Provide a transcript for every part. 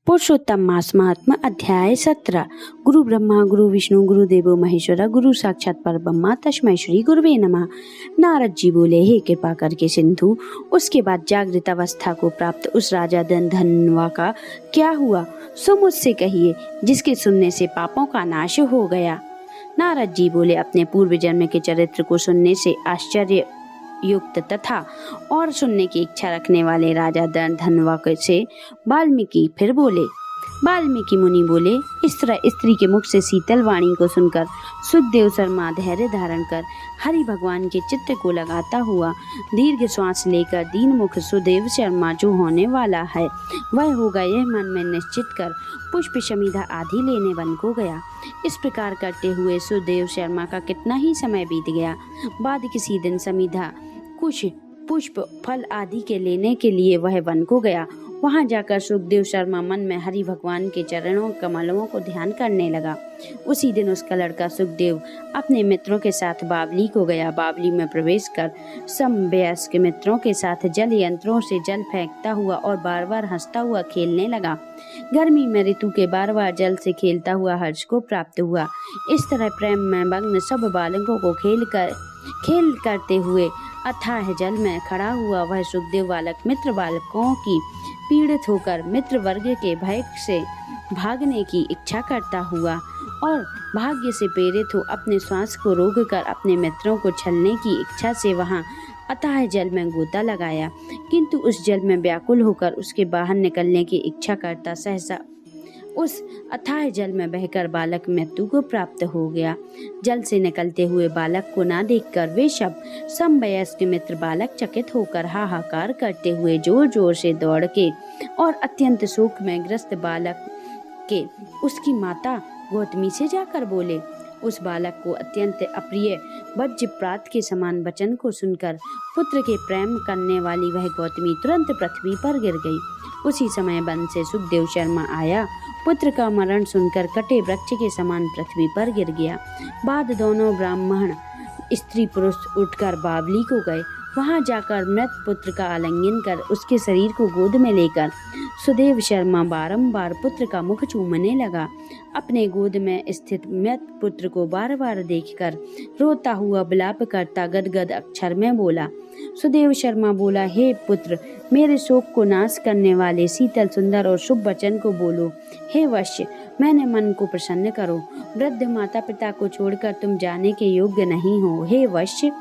पुरुषोत्तम मास महात्मा अध्याय 17। गुरु ब्रह्मा गुरु विष्णु गुरु देवो महेश्वरा गुरु साक्षात परब्रह्मा तस्मै श्री गुरुवे नमः। नारद जी बोले, हे कृपा करके सिंधु, उसके बाद जागृत अवस्था को प्राप्त उस राजा धनवा का क्या हुआ, सो मुझसे कहिए, जिसके सुनने से पापों का नाश हो गया। नारद जी बोले, अपने पूर्व जन्म के चरित्र को सुनने से आश्चर्य युक्त तथा और सुनने की इच्छा रखने वाले राजा धनवा से वाल्मीकि फिर बोले। वाल्मीकि मुनि बोले, इस तरह स्त्री के मुख से शीतल वाणी को सुनकर सुखदेव शर्मा धैर्य धारण कर हरि भगवान के चित्त को लगाता हुआ दीर्घ श्वास लेकर दीन मुख सुखदेव शर्मा जो होने वाला है वह होगा, यह मन में निश्चित कर पुष्प शमीधा आदि लेने वन को गया। इस प्रकार करते हुए सुखदेव शर्मा का कितना ही समय बीत गया। बाद किसी दिन समीधा कुछ पुष्प फल आदि के लेने के लिए वह वन को गया। वहां जाकर सुखदेव शर्मा मन में हरि भगवान के चरणों कमलों को ध्यान करने लगा। उसी दिन उसका लड़का सुखदेव अपने मित्रों के साथ बावली को गया। बावली में प्रवेश कर समवयस्क मित्रों के साथ जल यंत्रों से जल फेंकता हुआ और बार बार हंसता हुआ खेलने लगा। गर्मी में ऋतु के बार बार जल से खेलता हुआ हर्ष को प्राप्त हुआ। इस तरह प्रेम में मग्न सब बालकों को खेल करते हुए अथाह जल में खड़ा हुआ वह सुखदेव बालक मित्र बालकों की पीड़ित होकर मित्र वर्ग के भय से भागने की इच्छा करता हुआ और भाग्य से प्रेरित हो अपने श्वास को रोककर अपने मित्रों को छलने की इच्छा से वहां अथाह जल में गोता लगाया, किंतु उस जल में व्याकुल होकर उसके बाहर निकलने की इच्छा करता सहसा उस अथाह जल में बहकर बालक मृत्यु को प्राप्त हो गया। जल से निकलते हुए बालक को ना देखकर वे सब समवयस्क मित्र बालक चकित होकर हाहाकार करते हुए जोर जोर से दौड़ के और अत्यंत शोक में ग्रस्त बालक के उसकी माता गौतमी से जाकर बोले। उस बालक को अत्यंत अप्रिय वज्रप्रात के समान वचन को सुनकर पुत्र के प्रेम करने वाली वह गौतमी तुरंत पृथ्वी पर गिर गई। उसी समय वन से सुखदेव शर्मा आया। पुत्र का मरण सुनकर कटे वृक्ष के समान पृथ्वी पर गिर गया। बाद दोनों ब्राह्मण स्त्री पुरुष उठकर बावली को गए। वहां जाकर मृत पुत्र का आलिंगन कर उसके शरीर को गोद में लेकर सुखदेव शर्मा बारंबार पुत्र का मुख चूमने लगा। अपने गोद में स्थित मृत पुत्र को बार बार देखकर रोता हुआ विलाप करता गदगद अक्षर में बोला। सुखदेव शर्मा बोला, हे पुत्र, मेरे शोक को नाश करने वाले शीतल सुंदर और शुभ वचन को बोलो। हे वश्य, मैंने मन को प्रसन्न करो। वृद्ध माता पिता को छोड़कर तुम जाने के योग्य नहीं हो। हे वश्य,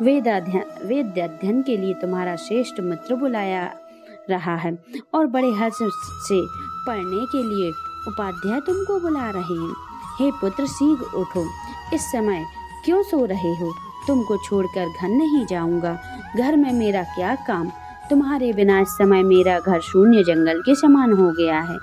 वेद अध्ययन के लिए तुम्हारा श्रेष्ठ मित्र बुलाया रहा है और बड़े हर्ष से पढ़ने के लिए उपाध्याय तुमको बुला रहे हैं। हे पुत्र, शीघ्र उठो। इस समय क्यों सो रहे हो? तुमको छोड़कर घर नहीं जाऊंगा। घर में मेरा क्या काम? तुम्हारे बिना इस समय मेरा घर शून्य जंगल के समान हो गया है।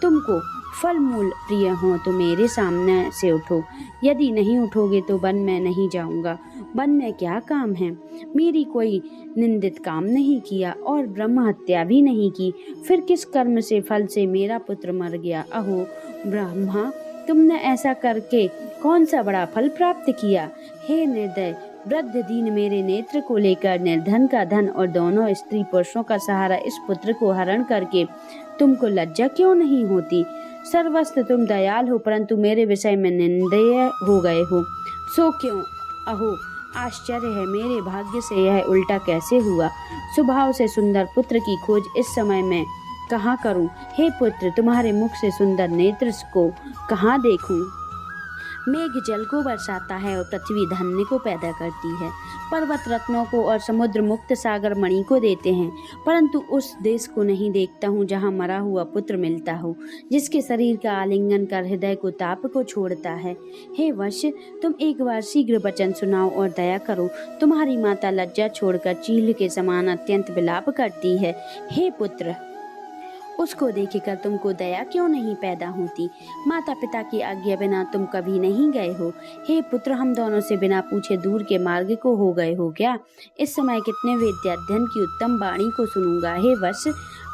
तुमको फल मूल प्रिय हो तो मेरे सामने से उठो। यदि नहीं उठोगे तो वन में नहीं जाऊंगा। वन में क्या काम है? मेरी कोई निंदित काम नहीं किया और ब्रह्म हत्या भी नहीं की, फिर किस कर्म से फल से मेरा पुत्र मर गया? अहो ब्रह्मा, तुमने ऐसा करके कौन सा बड़ा फल प्राप्त किया? हे निर्दय वृद्ध दीन, मेरे नेत्र को लेकर निर्धन का धन और दोनों स्त्री पुरुषों का सहारा इस पुत्र को हरण करके तुमको लज्जा क्यों नहीं होती? सर्वस्त्र तुम दयाल हो, परंतु मेरे विषय में निंदनीय हो गए हो, सो क्यों? अहो आश्चर्य है, मेरे भाग्य से यह उल्टा कैसे हुआ? स्वभाव से सुंदर पुत्र की खोज इस समय में कहाँ करूं? हे पुत्र, तुम्हारे मुख से सुंदर नेत्र को कहाँ देखूं? मेघ जल को बरसाता है और पृथ्वी धान्य को पैदा करती है। पर्वत रत्नों को और समुद्र मुक्त सागर मणि को देते हैं, परंतु उस देश को नहीं देखता हूँ जहाँ मरा हुआ पुत्र मिलता हो, जिसके शरीर का आलिंगन कर हृदय को ताप को छोड़ता है। हे वश्य, तुम एक बार शीघ्र वचन सुनाओ और दया करो। तुम्हारी माता लज्जा छोड़कर चील के समान अत्यंत विलाप करती है। हे पुत्र, उसको देखकर तुमको दया क्यों नहीं पैदा होती? माता पिता की आज्ञा बिना तुम कभी नहीं गए हो। हे पुत्र, हम दोनों से बिना पूछे दूर के मार्ग को हो गए हो क्या? इस समय कितने वेद्याध्ययन की उत्तम वाणी को सुनूंगा। हे वत्स,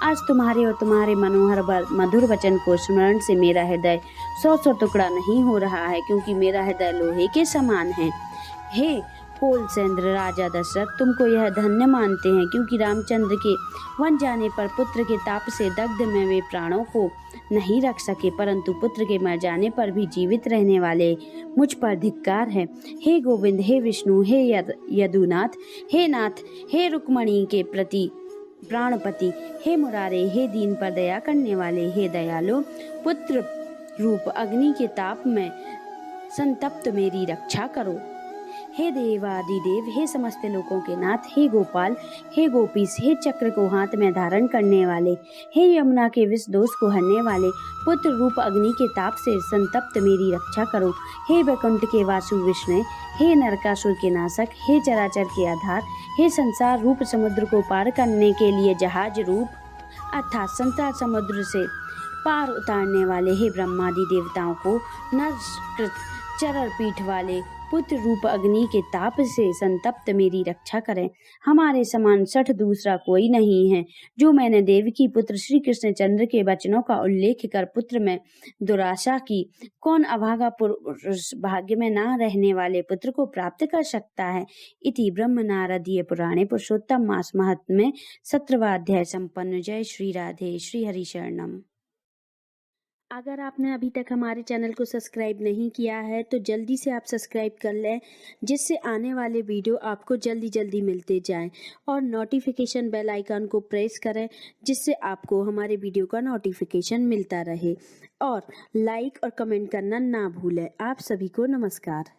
आज तुम्हारे और तुम्हारे मनोहर मधुर वचन को स्मरण से मेरा हृदय 100 टुकड़ा नहीं हो रहा है, क्योंकि मेरा हृदय लोहे के समान है। हे होलसेंद्र राजा दशरथ तुमको यह धन्य मानते हैं, क्योंकि रामचंद्र के वन जाने पर पुत्र के ताप से दग्ध में वे प्राणों को नहीं रख सके, परंतु पुत्र के मर जाने पर भी जीवित रहने वाले मुझ पर धिक्कार है। हे गोविंद, हे विष्णु, हे यदुनाथ, हे नाथ, हे रुक्मणी के प्रति प्राणपति, हे मुरारे, हे दीन पर दया करने वाले, हे दयालु, पुत्र रूप अग्नि के ताप में संतप्त मेरी रक्षा करो। हे देवादिदेव, हे समस्त लोकों के नाथ, हे गोपाल, हे गोपीश, हे चक्र को हाथ में धारण करने वाले, हे यमुना के विष दोष को हरने वाले, पुत्र रूप अग्नि के ताप से संतप्त मेरी रक्षा करो। हे वैकुंठ के वासु विष्णु, हे नरकासुर के नाशक, हे चराचर के आधार, हे संसार रूप समुद्र को पार करने के लिए जहाज रूप अर्थात संसार समुद्र से पार उतारने वाले, हे ब्रह्मादि देवताओं को नरकृत चरर पीठ वाले, पुत्र रूप अग्नि के ताप से संतप्त मेरी रक्षा करें। हमारे समान सठ दूसरा कोई नहीं है। जो मैंने देवकी पुत्र श्री कृष्णचंद्र के वचनों का उल्लेख कर पुत्र में दुराशा की, कौन अभागा पुरुष भाग्य में न रहने वाले पुत्र को प्राप्त कर सकता है। इति ब्रह्म नारदीय पुराणे पुरुषोत्तम मास महात्म्य 17वां अध्याय संपन्न। जय श्री राधे, श्री हरि शरणम। अगर आपने अभी तक हमारे चैनल को सब्सक्राइब नहीं किया है तो जल्दी से आप सब्सक्राइब कर लें, जिससे आने वाले वीडियो आपको जल्दी जल्दी मिलते जाएं, और नोटिफिकेशन बेल आइकन को प्रेस करें, जिससे आपको हमारे वीडियो का नोटिफिकेशन मिलता रहे, और लाइक और कमेंट करना ना भूलें। आप सभी को नमस्कार।